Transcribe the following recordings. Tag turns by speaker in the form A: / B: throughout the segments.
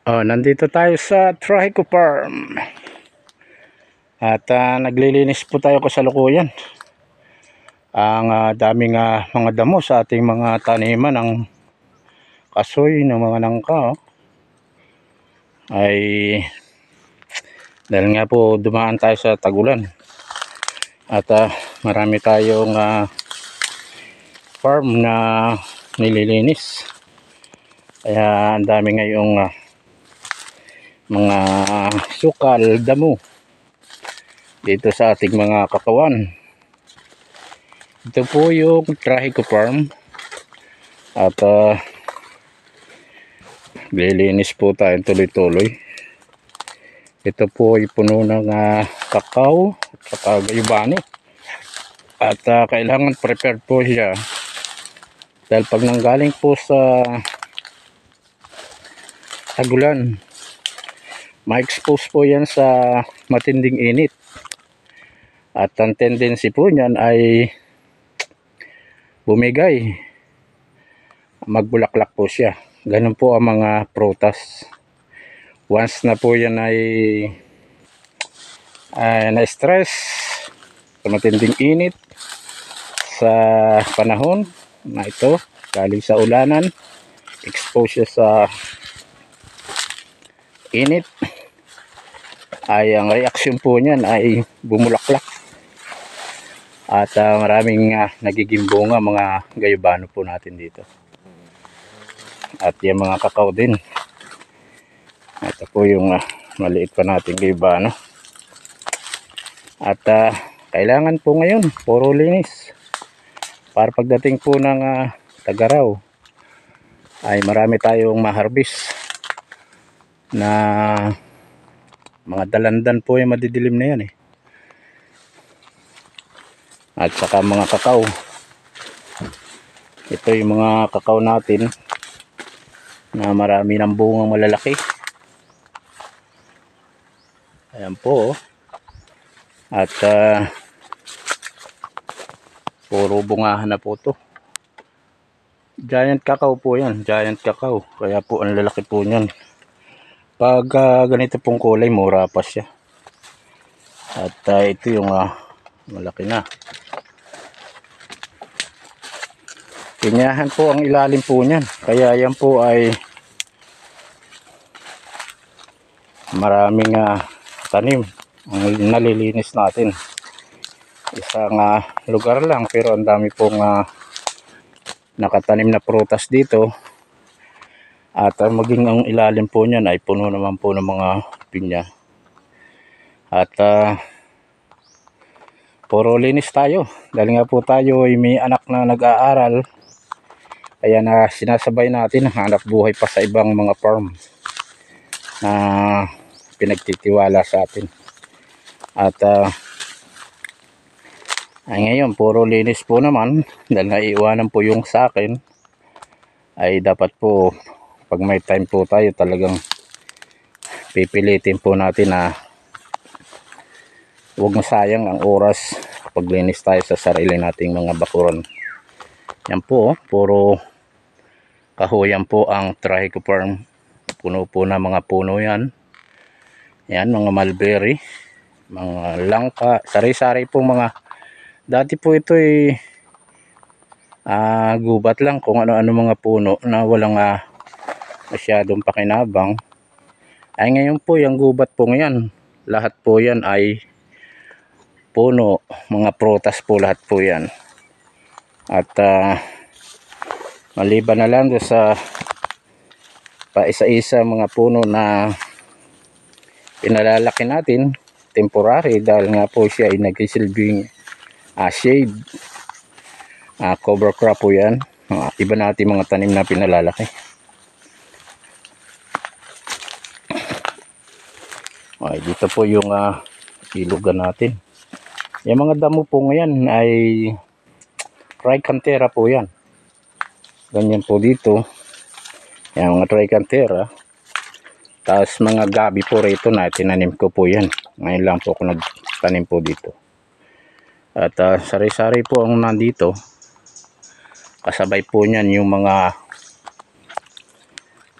A: Nandito tayo sa Trico Farm. At naglilinis po tayo kasalukuyan. Ang daming mga damo sa ating mga taniman ng kasoy ng mga nangka. Ay dahil nga po dumaan tayo sa tagulan. At marami tayong farm na nililinis. Kaya ang dami ngayong mga sukal, damo dito sa ating mga kakawan. Ito po yung Trico Farm. At lilinis po tayo tuloy-tuloy. Ito po ay puno ng kakao at saka gayubano. At kailangan prepared po siya. Dahil pag nanggaling po sa tagulan, ma-expose po yan sa matinding init. At ang tendency po niyan ay bumigay, magbulaklak po siya. Ganun po ang mga prutas. Once na po yan ay na-stress sa matinding init sa panahon na ito, galing sa ulanan, expose siya sa init, ay ang reaksyon po niyan ay bumulaklak. At maraming nagiging bunga mga gayubano po natin dito. At yung mga kakao din. Ito po yung maliit pa natin gayubano. At kailangan po ngayon puro linis. Para pagdating po ng tag-araw ay marami tayong ma-harvest na mga dalandan po yung madidilim na yan eh. At saka mga kakao. Ito yung mga kakao natin na marami ng bungang malalaki. Ayan po. At puro bungahan na po to. Giant kakao po yan. Giant kakao. Kaya po ang lalaki po niyan. Pag ganito pong kulay, mura pa siya. At ito yung malaki na. Pinyahan po ang ilalim po niyan. Kaya yan po ay maraming tanim ang nalilinis natin. Isang lugar lang pero ang dami pong nakatanim na prutas dito. At maging ang ilalim po niyan ay puno naman po ng mga pinya. At puro linis tayo. Dahil nga po tayo ay may anak na nag-aaral. Kaya sinasabay natin ang hanap buhay pa sa ibang mga farm na pinagtitiwala sa atin. At ngayon puro linis po naman. Dahil naiiwanan po yung sa akin, ay dapat po pag may time po tayo talagang pipilitin po natin na huwag masayang ang oras pag linis tayo sa sarili nating mga bakuran. Yan po, puro kahoyan po ang Trico Farm. Puno po na mga puno yan. Yan, mga mulberry, mga langka, sari-sari po mga. Dati po ito ay gubat lang kung ano-ano mga puno na walang masyadong pakinabang. Ay ngayon po yung gubat po ngayon, lahat po yan ay puno, mga prutas po lahat po yan. At maliban na lang sa paisa-isa mga puno na pinalalaki natin temporary dahil nga po siya ay nagsisilbing shade, cover crop po yan. Iba natin mga tanim na pinalalaki. Okay, dito po yung ilugan natin. Yung mga damo po ngayon ay Tricantera po yan. Ganyan po dito. Yan mga Tricantera. Tapos mga gabi po rito na tinanim ko po yan. Ngayon lang po ako nagtanim po dito. At sari-sari po ang nandito. Kasabay po niyan yung mga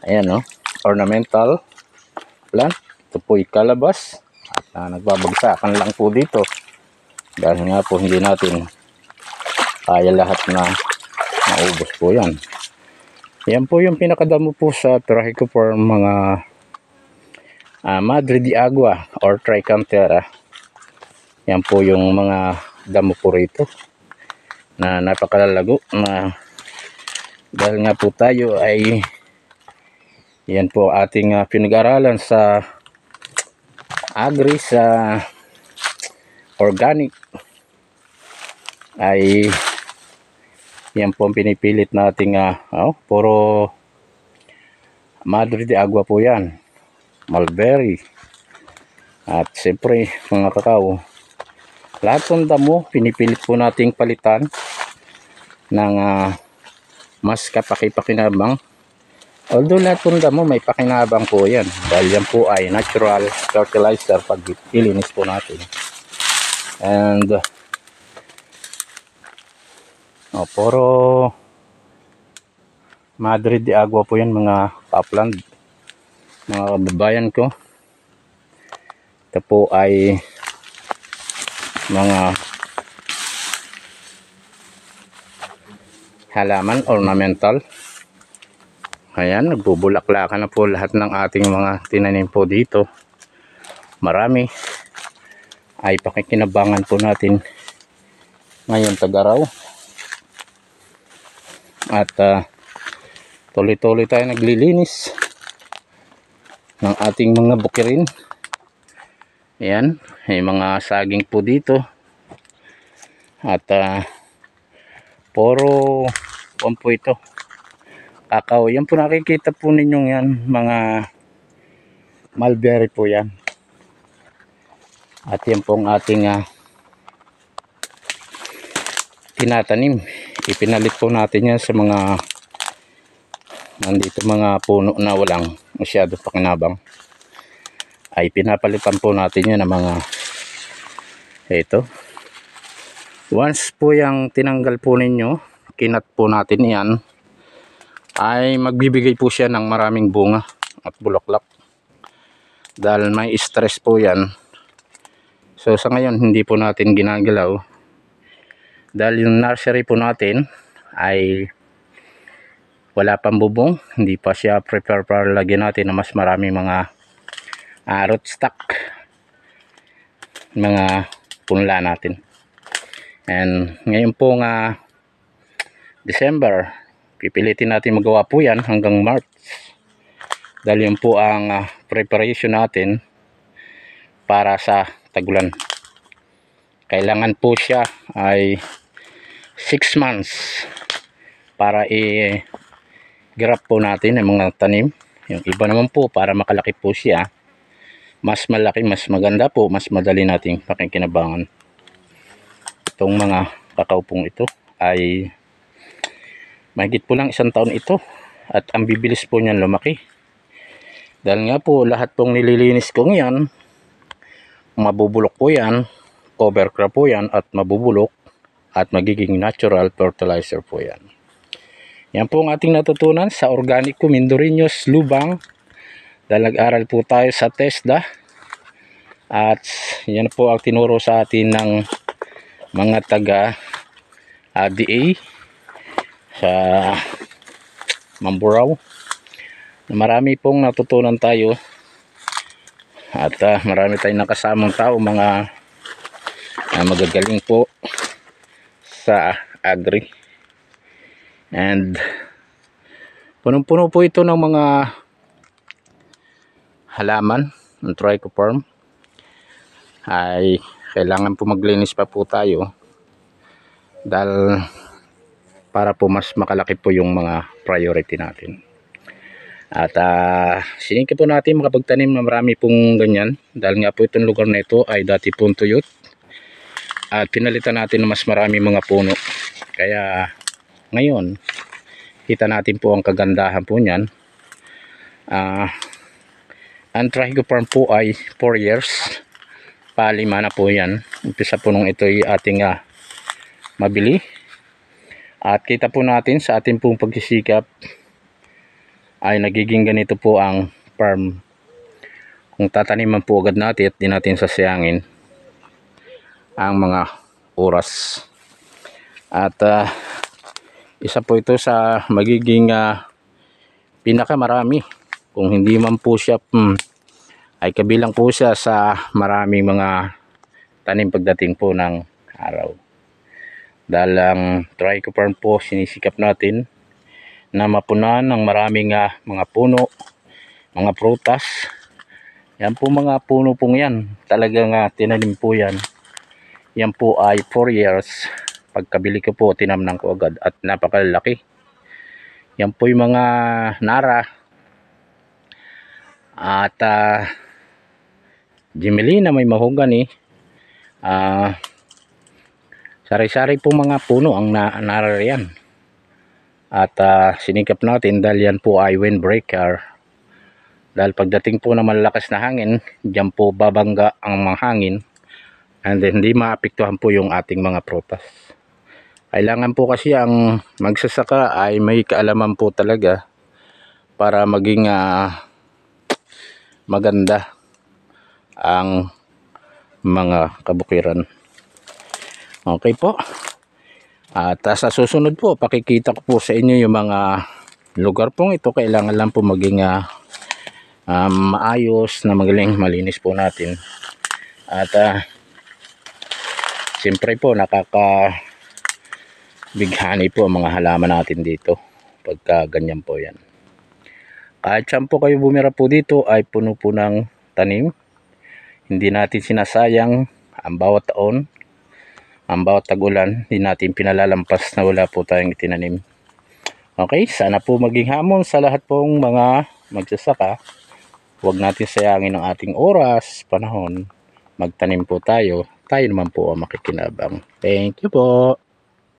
A: ayan ornamental plant. Ito po ay kalabas. At nagbabagsakan lang po dito. Dahil nga po hindi natin kaya lahat na maubos po yan. Yan po yung pinakadamo po sa Trichycoperm mga Madre de Agua or Trichantera. Yan po yung mga damo po rito na napakalalago na dahil nga po tayo ay yan po ating pinag-aralan sa agri, sa organic, ay yan po ang pinipilit nating puro Madre de Agua po yan, mulberry, at siyempre mga kakao. Lahat ng damo pinipilit po nating palitan ng mas kapaki-pakinabang. Although lahat ng damo may pakinabang po yan dahil yan po ay natural fertilizer pag ilinis po natin. And puro Madre de Agua po yan mga upland, mga kababayan ko. Ito po ay mga halaman ornamental. Ayan, nagbubulaklakan na po lahat ng ating mga tinanim po dito. Marami ay pakikinabangan po natin ngayon tag-araw. At tuloy-tuloy tayo naglilinis ng ating mga bukirin. Ayan, may mga saging po dito. At puro po ito kakao. Yan po nakikita po ninyong yan, mga mulberry po yan. At yan po ang ating tinatanim. Ipinalit po natin yan sa mga nandito mga puno na walang masyado pakinabang. Ay pinapalitan po natin yan ng mga ito. Once po yung tinanggal po ninyo, kinat po natin yan, ay magbibigay po siya ng maraming bunga at bulaklak dahil may stress po yan. So sa ngayon hindi po natin ginagalaw dahil yung nursery po natin ay wala pang bubong, hindi pa siya prepare para lagyan natin na mas maraming mga rootstock, mga punla natin. And ngayon po December, pipilitin natin magawa po yan hanggang March dahil yun po ang preparation natin para sa tagulan. Kailangan po siya ay 6 months para i-grab po natin ang mga tanim. Yung iba naman po para makalaki po siya, mas malaki, mas maganda po, mas madali nating pakikinabangan. Itong mga kakao pong ito ay mahigit po lang 1 taon ito at ang bibilis po niyan lumaki dahil nga po lahat pong nililinis ko ngayon mabubulok po yan, cover crop po yan at mabubulok at magiging natural fertilizer po yan. Yan po ang ating natutunan sa Organico Mindoriños Lubang dahil nag-aral po tayo sa TESDA at yan po ang tinuro sa atin ng mga taga DA sa Mamburao. Marami pong natutunan tayo at marami tayong nakasamang tao, mga magagaling po sa agri. And punong-puno po ito ng mga halaman ng Trichoperm. Ay kailangan po maglinis pa po tayo dahil para po mas makalaki po yung mga priority natin. At siningin po natin makapagtanim na marami pong ganyan dahil nga po itong lugar na ito ay dati pong tuyot at pinalitan natin na mas marami mga puno. Kaya ngayon kita natin po ang kagandahan po niyan. Ang Trichoperm po ay 4 years, palima na po yan. Umpisa po nung ito ay ating mabili. At kita po natin sa ating pong pagsisikap ay nagiging ganito po ang farm. Kung tataniman po agad natin at di natin sasayangin ang mga oras. At isa po ito sa magiging pinakamarami. Kung hindi man po siya ay kabilang po siya sa maraming mga tanim pagdating po ng araw. Dahil ang tricho farm po sinisikap natin na mapunan ng maraming mga puno, mga prutas. Yan po mga puno pong yan, talagang tinanim po yan. Yan po ay 4 years. Pagkabili ko po, tinamnan ko agad at napakalaki. Yan po yung mga nara at Jimelina, may mahogany. Sari-sari po mga puno ang nara yan. At sinikap natin dahil yan po ay windbreaker. Dahil pagdating po ng malakas na hangin, dyan po babangga ang mga hangin. And then, hindi maapektuhan po yung ating mga prutas. Kailangan po kasi ang magsasaka ay may kaalaman po talaga para maging maganda ang mga kabukiran. Okay po. At sa susunod po, pakikita ko po sa inyo yung mga lugar pong ito. Kailangan lang po maging maayos na magaling malinis po natin. At siyempre po nakakabighani po ang mga halaman natin dito pagka ganyan po yan. Kahit saan po kayo bumira po dito ay puno po ng tanim. Hindi natin sinasayang ang bawat taon, ang bawat tag-ulan. Hindi natin pinalalampas na wala po tayong itinanim. Okay, sana po maging hamon sa lahat pong mga magsasaka. Huwag natin sayangin ang ating oras, panahon. Magtanim po tayo. Tayo naman po ang makikinabang. Thank you po.